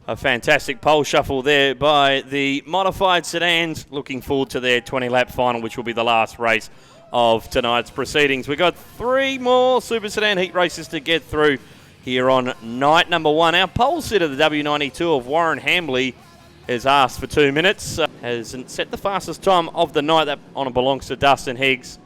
A fantastic pole shuffle there by the modified sedans. Looking forward to their 20-lap final, which will be the last race of tonight's proceedings. We've got 3 more Super Sedan heat races to get through here on night number 1. Our pole sitter, the W92 of Warren Hambley, has asked for 2 minutes. Hasn't set the fastest time of the night. That honour belongs to Dustin Higgs.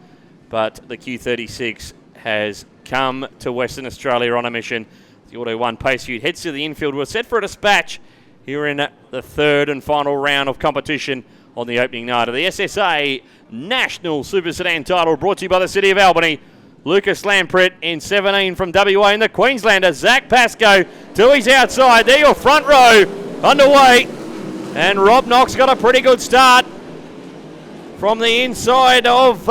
But the Q36 has come to Western Australia on a mission. The Auto 1 pace feud heads to the infield. We're set for a dispatch here in the third and final round of competition on the opening night of the SSA National Super Sedan title, brought to you by the City of Albany. Lucas Lampritt in 17 from WA, and the Queenslander Zach Pascoe to his outside. There, your front row underway. And Rob Knox got a pretty good start from the inside of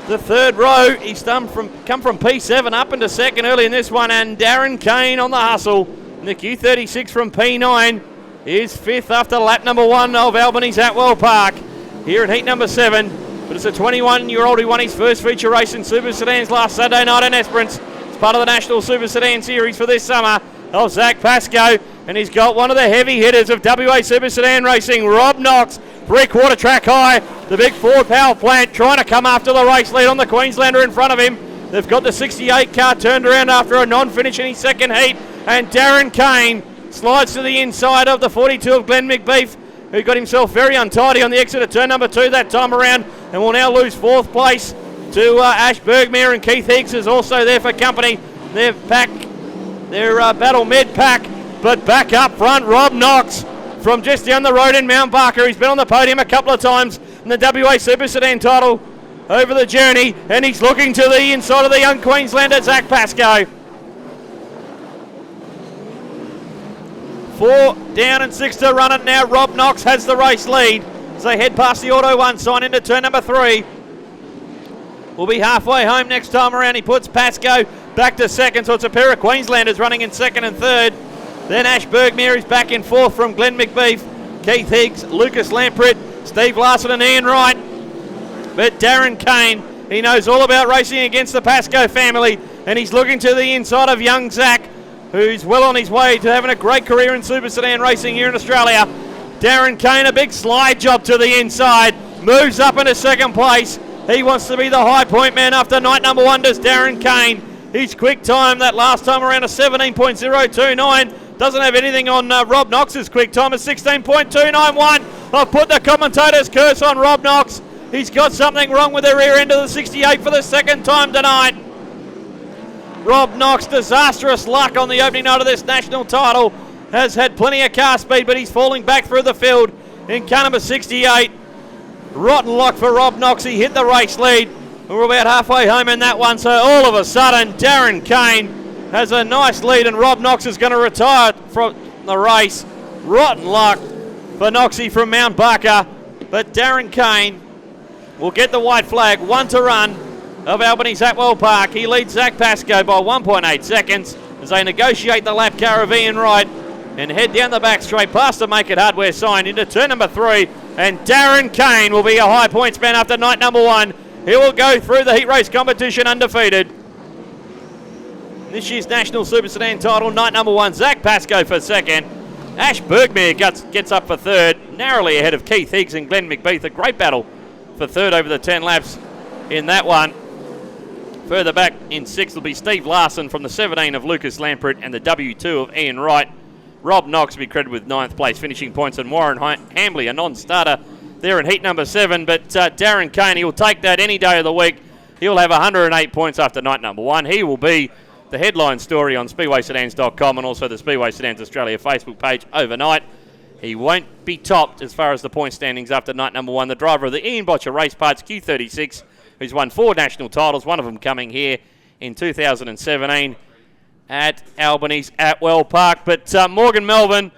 the third row. He's come from P7 up into second early in this one, and Darren Kane on the hustle. And the Q36 from P9 is 5th after lap number 1 of Albany's Atwell Park here in heat number 7. But it's a 21-year-old who won his first feature race in Super Sedans last Saturday night in Esperance. It's part of the National Super Sedan Series for this summer of Zach Pascoe. And he's got one of the heavy hitters of WA Super Sedan Racing, Rob Knox, 3/4 track high. The big Ford power plant trying to come after the race lead on the Queenslander in front of him. They've got the 68 car turned around after a non-finish in his second heat. And Darren Kane slides to the inside of the 42 of Glenn McBeef, who got himself very untidy on the exit of turn number 2 that time around, and will now lose 4th place to Ash Bergmere, and Keith Higgs is also there for company. Their Battle Med pack, but back up front, Rob Knox from just down the road in Mount Barker. He's been on the podium a couple of times in the WA Super Sedan title over the journey, and he's looking to the inside of the young Queenslander, Zach Pascoe. 4 down and 6 to run it now. Rob Knox has the race lead as they head past the Auto 1 sign into turn number 3. We'll be halfway home next time around. He puts Pascoe back to second, so it's a pair of Queenslanders running in second and third. Then Ash Bergmere is back in 4th from Glenn McBeef, Keith Higgs, Lucas Lampritt, Steve Larson and Ian Wright. But Darren Kane, he knows all about racing against the Pascoe family, and he's looking to the inside of young Zach, who's well on his way to having a great career in Super Sedan racing here in Australia. Darren Kane, a big slide job to the inside, moves up into second place. He wants to be the high point man after night number 1, does Darren Kane. His quick time that last time around a 17.029. Doesn't have anything on Rob Knox's quick time, a 16.291. I've put the commentator's curse on Rob Knox. He's got something wrong with the rear end of the 68 for the second time tonight. Rob Knox, disastrous luck on the opening night of this national title. Has had plenty of car speed, but he's falling back through the field in car number 68. Rotten luck for Rob Knox. He hit the race lead. We're about halfway home in that one, so all of a sudden, Darren Kane has a nice lead, and Rob Knox is going to retire from the race. Rotten luck for Knoxie from Mount Barker, but Darren Kane will get the white flag. 1 to run of Albany's Atwell Park. He leads Zach Pascoe by 1.8 seconds as they negotiate the lap car of Ian Wright and head down the back straight past the Make It Hardware sign into turn number 3. And Darren Kane will be a high points man after night number 1. He will go through the heat race competition undefeated. This year's National Super Sedan title, night number 1, Zach Pascoe for second. Ash Bergmere gets up for third, narrowly ahead of Keith Higgs and Glenn McBeef. A great battle for third over the 10 laps in that one. Further back in 6th will be Steve Larson from the 17 of Lucas Lampritt and the W2 of Ian Wright. Rob Knox will be credited with 9th place finishing points, and Warren Hambley, a non-starter, there in heat number 7. But Darren Kane, he will take that any day of the week. He'll have 108 points after night number 1. He will be the headline story on SpeedwaySedans.com and also the Speedway Sedans Australia Facebook page overnight. He won't be topped as far as the point standings after night number 1. The driver of the Ian Botcher Race Parts Q36, who's won 4 national titles, one of them coming here in 2017 at Albany's Atwell Park. But Morgan Melvin